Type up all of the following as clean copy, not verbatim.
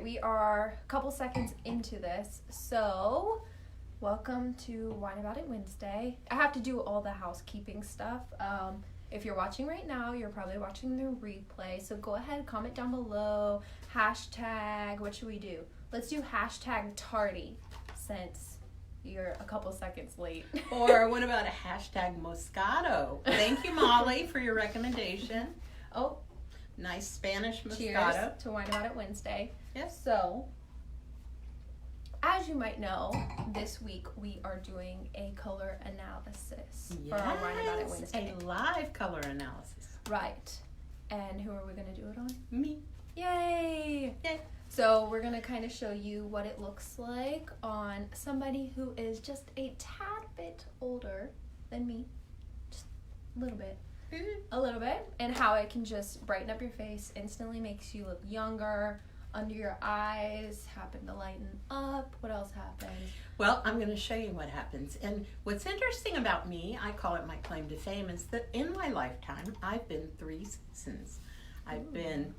we are a couple seconds into this, so welcome to Wine About It Wednesday. I have to do all the housekeeping stuff. If you're watching right now, you're probably watching the replay, so go ahead, comment down below, hashtag, what should we do? Let's do hashtag tardy, since you're a couple seconds late. Or what about a hashtag Moscato? Thank you, Molly, for your recommendation. Oh, nice Spanish Moscato. cheers to Wine About It Wednesday. Yes. So, as you might know, this week we are doing a color analysis for our Wine About It Wednesday. A live color analysis. Right. And who are we going to do it on? Me. Yay! Yay. So we're going to kind of show you what it looks like on somebody who is just a tad bit older than me. Just a little bit. A little bit. And how it can just brighten up your face, instantly makes you look younger, under your eyes, happen to lighten up. What else happens? Well, I'm going to show you what happens. And what's interesting about me, I call it my claim to fame, is that in my lifetime, I've been 3 seasons. I've been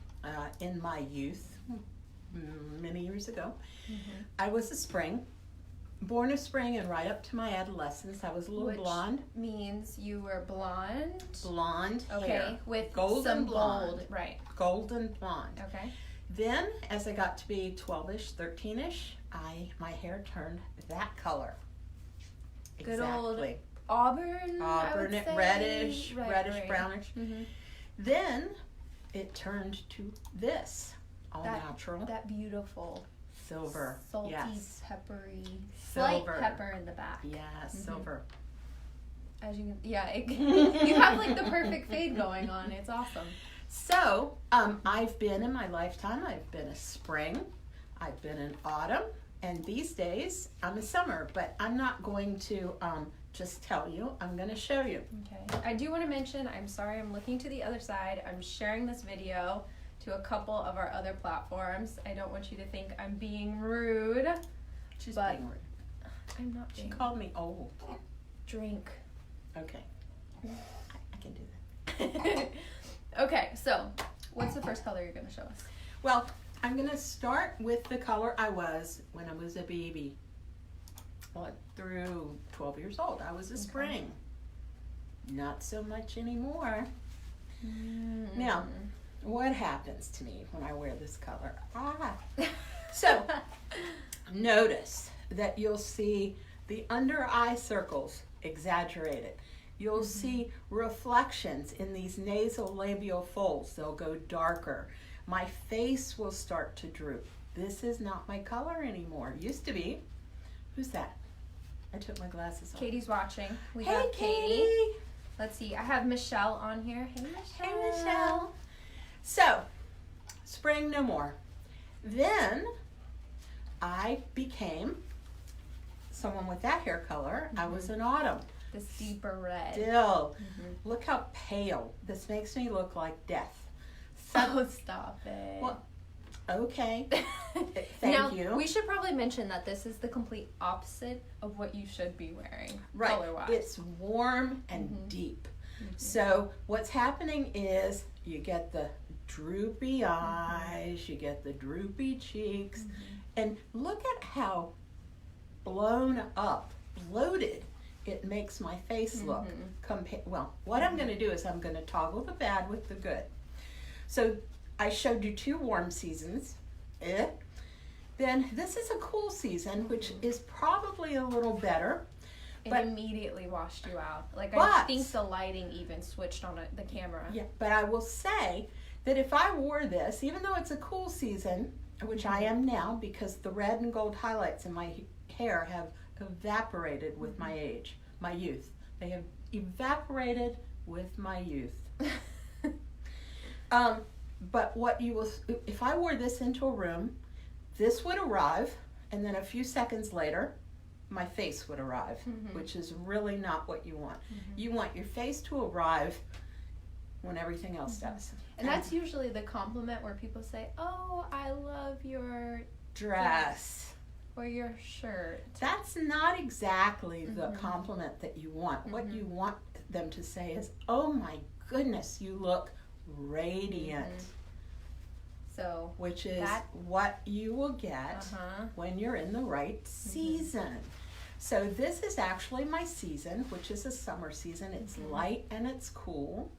in my youth, many years ago. I was a spring, born a spring, and right up to my adolescence, I was a little blonde. Means you were blonde. Blonde Okay, hair. with golden some blonde. gold. Right. Golden blonde. Okay. Then, as I got to be 12-ish, 13-ish, my hair turned that color. Good Exactly. old auburn. I would say. reddish, Right, reddish, right. brownish. Mm-hmm. Then it turned to this, all natural, That beautiful silver. salty, Yes, peppery, Silver. slight pepper in the back. yes, silver. As you can, you have like the perfect fade going on. It's awesome. So, I've been in my lifetime, I've been a spring, I've been an autumn, and these days I'm a summer, but I'm not going to just tell you, I'm going to show you. Okay. I do want to mention, I'm sorry, I'm looking to the other side. I'm sharing this video to a couple of our other platforms. I don't want you to think I'm being rude. She's But- being rude. I'm not She being called me old. Drink. Okay. I can do that. Okay, so what's the first color you're going to show us? Well, I'm going to start with the color I was when I was a baby. Well, through 12 years old, I was a spring. Not so much anymore. Now, what happens to me when I wear this color? So, notice that you'll see the under eye circles exaggerated. You'll see reflections in these nasolabial folds. They'll go darker. My face will start to droop. This is not my color anymore. Used to be. Who's that? I took my glasses off. Katie's watching. We Hey, have Katie. Let's see. I have Michelle on here. Hey, Michelle. Hey, Michelle. So, spring no more. Then I became someone with that hair color. I was an autumn. This deeper red. Still, look how pale. This makes me look like death. Oh, stop it. Well, okay. Now, Thank you. we should probably mention that this is the complete opposite of what you should be wearing, Right. color-wise. It's warm and deep. So what's happening is you get the droopy eyes, you get the droopy cheeks, and look at how blown up, bloated it makes my face look. Well, what I'm going to do is I'm going to toggle the bad with the good. So I showed you 2 warm seasons. Then this is a cool season, which is probably a little better. It but- immediately washed you out. Like, I But- think the lighting even switched on the camera. Yeah, but I will say that if I wore this, even though it's a cool season, which I am now because the red and gold highlights in my hair have evaporated with my age, my youth. They have evaporated with my youth. But what you will, if I wore this into a room, this would arrive, and then a few seconds later, my face would arrive, which is really not what you want. You want your face to arrive when everything else does. And that's usually the compliment where people say, "Oh, I love your dress. Or your shirt." That's not exactly the compliment that you want. What you want them to say is, "Oh my goodness, you look radiant." So which is what you will get when you're in the right season. So this is actually my season, which is a summer season. It's light and it's cool.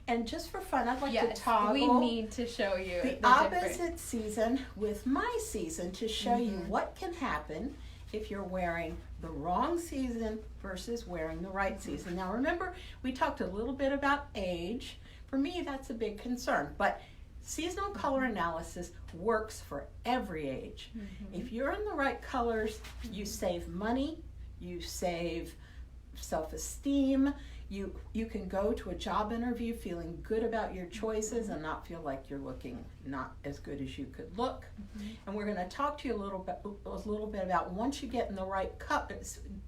And just for fun, I'd like to toggle we need to show you the opposite season with my season to show you what can happen if you're wearing the wrong season versus wearing the right season. Now remember, we talked a little bit about age. For me, that's a big concern, but seasonal color analysis works for every age. If you're in the right colors, you save money, you save self-esteem, you can go to a job interview feeling good about your choices and not feel like you're looking not as good as you could look. And we're going to talk to you a little bit about once you get in the right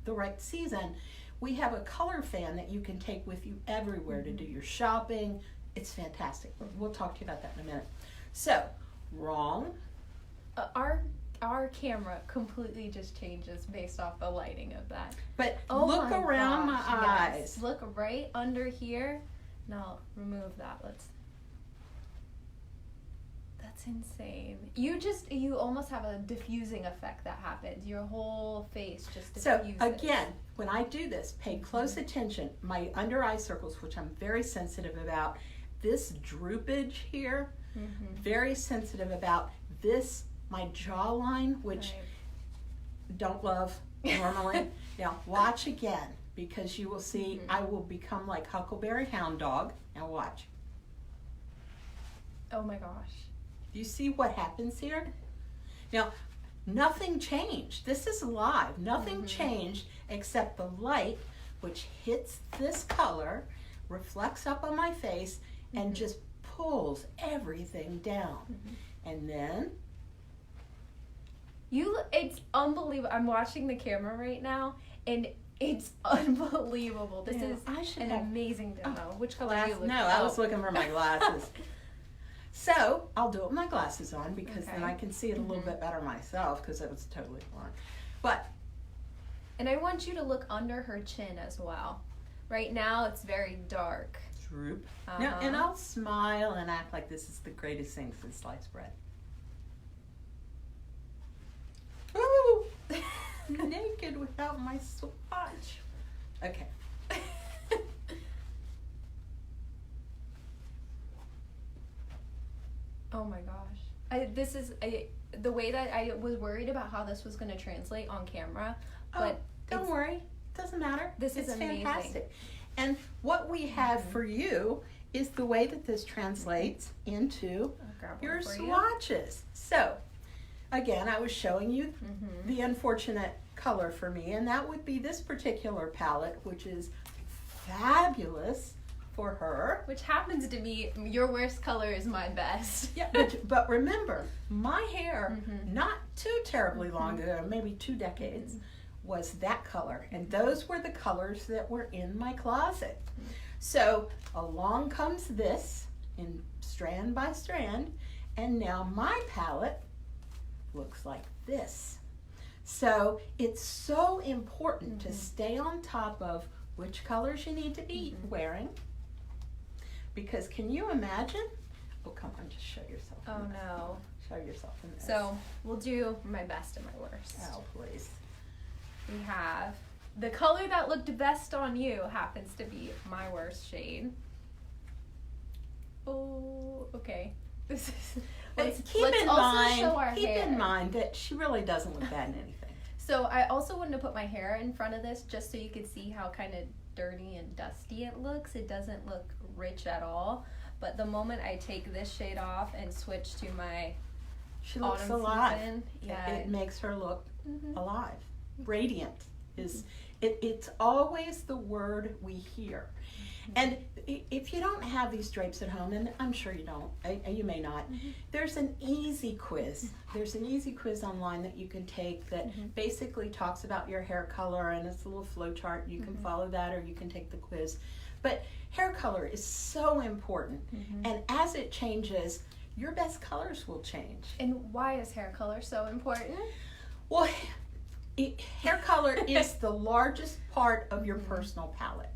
the right season, we have a color fan that you can take with you everywhere to do your shopping. It's fantastic. We'll talk to you about that in a minute. So, wrong. Our camera completely just changes based off the lighting of that. But look around my eyes. Yes. Look right under here. Now remove that. That's insane. You almost have a diffusing effect that happens. Your whole face just diffuses. So again, when I do this, pay close attention. My under eye circles, which I'm very sensitive about, this droopage here, very sensitive about this. My jawline, which don't love normally. Now watch again, because you will see I will become like Huckleberry Hound Dog. Now watch. Oh my gosh. Do you see what happens here? Now, nothing changed. This is live. Nothing changed except the light, which hits this color, reflects up on my face, and just pulls everything down. And then it's unbelievable. I'm watching the camera right now, and it's unbelievable. This is an amazing demo. Which color are you looking for? No, I was looking for my glasses. So I'll do it with my glasses on, because then I can see it a little bit better myself, because it was totally blind. And I want you to look under her chin as well. Right now it's very dark. Droop. Now, and I'll smile and act like this is the greatest thing since sliced bread. Ooh! Naked without my swatch. Okay. Oh my gosh. The way that I was worried about how this was going to translate on camera. But don't worry. Doesn't matter. This is amazing. Fantastic. And what we have for you is the way that this translates into your swatches. So, again, I was showing you the unfortunate color for me, and that would be this particular palette, which is fabulous for her. Which happens to be your worst color is my best. Yeah, but remember, my hair, not too terribly long ago, maybe 2 decades, was that color. And those were the colors that were in my closet. So along comes this in strand by strand, and now my palette looks like this. So it's so important to stay on top of which colors you need to be wearing, because can you imagine? Oh, come on, just show yourself. Oh no. Show yourself in this. So we'll do my best and my worst. Oh, please. We have the color that looked best on you happens to be my worst shade. Oh, okay. This is. Keep in mind that she really doesn't look bad in anything. So I also wanted to put my hair in front of this just so you could see how kind of dirty and dusty it looks. It doesn't look rich at all. But the moment I take this shade off and switch to my she looks autumn alive. Season, it makes her look alive. Radiant is it's always the word we hear. And if you don't have these drapes at home, and I'm sure you don't, you may not, there's an easy quiz. There's an easy quiz online that you can take that basically talks about your hair color, and it's a little flow chart. You can follow that, or you can take the quiz. But hair color is so important, and as it changes, your best colors will change. And why is hair color so important? Well, hair color is the largest part of your personal palette.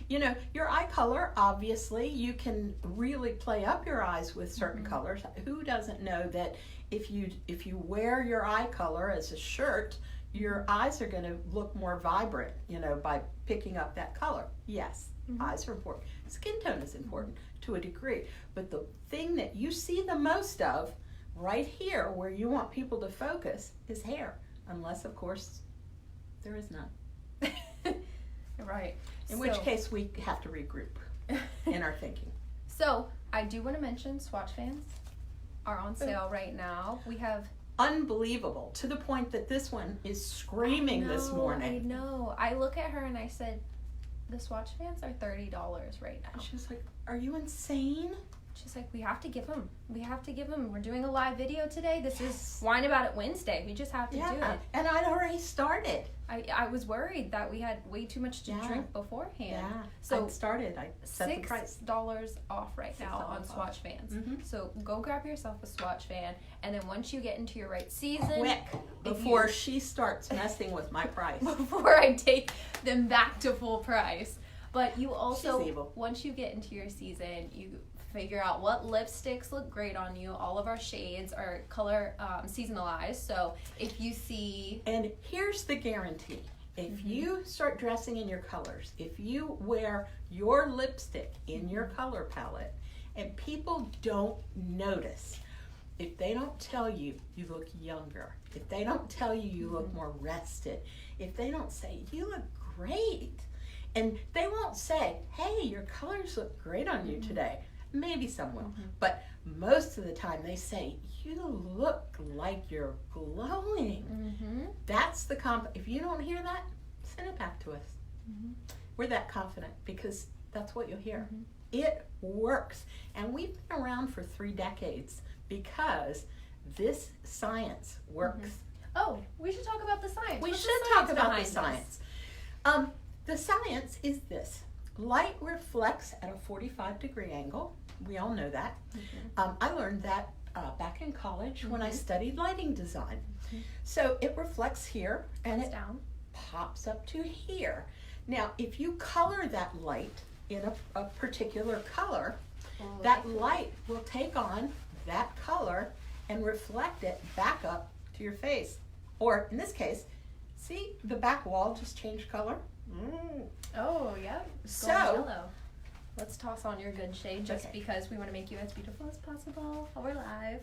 you know, your eye color, obviously, you can really play up your eyes with certain colors. Who doesn't know that if you wear your eye color as a shirt, your eyes are going to look more vibrant, you know, by picking up that color. Yes, eyes are important. Skin tone is important to a degree. But the thing that you see the most of right here, where you want people to focus, is hair. Unless, of course, there is none. Right. In which case, we have to regroup in our thinking. So, I do want to mention Swatch fans are on sale right now. We have... Unbelievable, to the point that this one is screaming this morning. I know. I look at her and I said, the Swatch fans are $30 right now. And she was like, are you insane? She's like, we have to give them. We have to give them. We're doing a live video today. This is Wine About It Wednesday. We just have to do it. And I'd already started. I was worried that we had way too much to drink beforehand. Yeah. So I started. I set the price. $6 off right now on Swatch fans. So go grab yourself a Swatch fan, and then once you get into your right season, quick, before she starts messing with my price. Before I take them back to full price. But you also, She's evil. Once you get into your season, you figure out what lipsticks look great on you. All of our shades are color seasonalized. So if you see... And here's the guarantee. If you start dressing in your colors, if you wear your lipstick in your color palette, and people don't notice, if they don't tell you you look younger, if they don't tell you you look more rested, if they don't say you look great, and they won't say, hey, your colors look great on you today. Maybe some will, but most of the time they say, you look like you're glowing. That's the if you don't hear that, send it back to us. We're that confident because that's what you'll hear. It works. And we've been around for 3 decades because this science works. Oh, we should talk about the science. We should talk about the science. The science is this. Light reflects at a 45-degree angle. We all know that. I learned that back in college when I studied lighting design. So it reflects here and it pops up to here. Now, if you color that light in a particular color, that light will take on that color and reflect it back up to your face. Or in this case, see the back wall just changed color? Oh, yeah. So, yellow. Let's toss on your good shade just because we want to make you as beautiful as possible while we're live.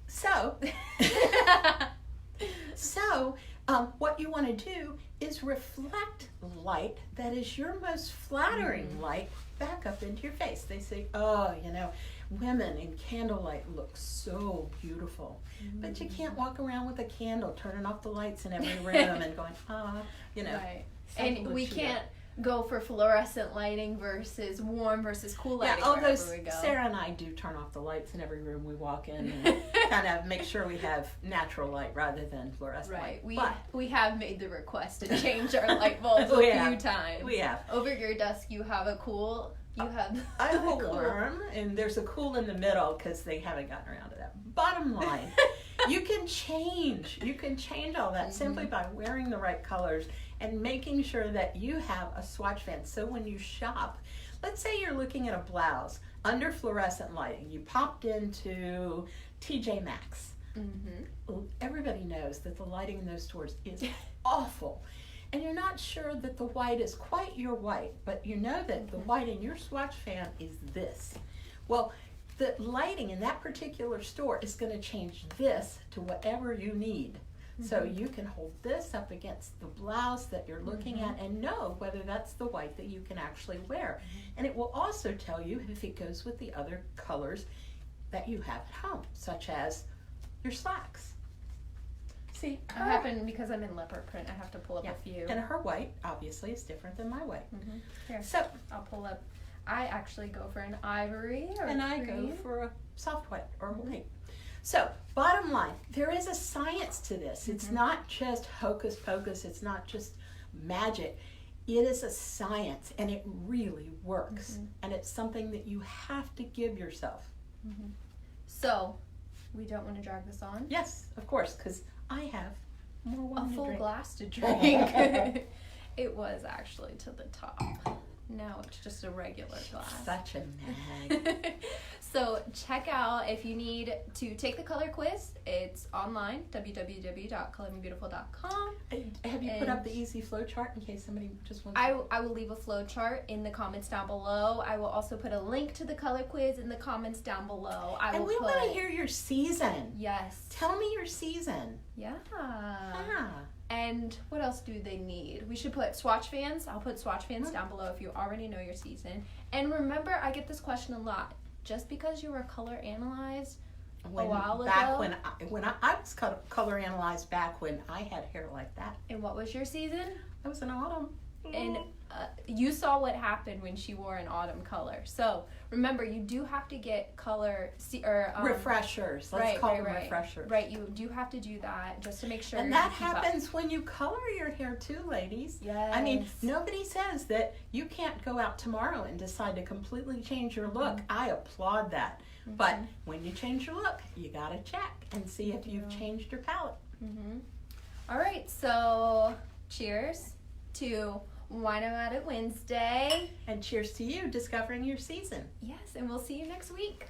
So, what you want to do is reflect light that is your most flattering light back up into your face. They say, oh, you know, women in candlelight look so beautiful. But you can't walk around with a candle turning off the lights in every room and going, you know. Right. And we can't go for fluorescent lighting versus warm versus cool lighting wherever we go. Sarah and I do turn off the lights in every room we walk in and kind of make sure we have natural light rather than fluorescent light. We have made the request to change our light bulbs a few times. We have. Over your desk you have a cool, I have a warm, and there's a cool in the middle because they haven't gotten around to that. Bottom line, you can change all that simply by wearing the right colors and making sure that you have a swatch fan. So when you shop, let's say you're looking at a blouse under fluorescent lighting, you popped into TJ Maxx. Everybody knows that the lighting in those stores is awful. And you're not sure that the white is quite your white, but you know that the white in your swatch fan is this. Well, the lighting in that particular store is going to change this to whatever you need. So you can hold this up against the blouse that you're looking at and know whether that's the white that you can actually wear. And it will also tell you if it goes with the other colors that you have at home, such as your slacks. See, I happen, because I'm in leopard print, I have to pull up a few. And her white, obviously, is different than my white. Here, so I'll pull up. I actually go for an ivory or and I go for a soft white or white. So, bottom line, there is a science to this. It's not just hocus pocus. It's not just magic. It is a science, and it really works. And it's something that you have to give yourself. So, we don't want to drag this on? Yes, of course, because I have more wine a full to drink. glass to drink. It was actually to the top. Now it's just a regular glass. Such a mag. So check out, if you need to take the color quiz, it's online, www.colormebeautiful.com. Have you put up the easy flow chart in case somebody just wants I will leave a flow chart in the comments down below. I will also put a link to the color quiz in the comments down below. And we want to hear your season. Yes. Tell me your season. Yeah. Ah. And what else do they need? We should put swatch fans. I'll put swatch fans down below if you already know your season. And remember, I get this question a lot. Just because you were color analyzed a while ago. Back when I was color analyzed back when I had hair like that. And what was your season? I was in autumn. And you saw what happened when she wore an autumn color. So remember, you do have to get color refreshers. Let's call them refreshers. Right, you do have to do that just to make sure. And that happens when you color your hair too, ladies. Yes. I mean, nobody says that you can't go out tomorrow and decide to completely change your look. I applaud that. But when you change your look, you gotta check and see if you've changed your palette. All right, so cheers to Wine About It Wednesday. And cheers to you discovering your season. Yes, and we'll see you next week.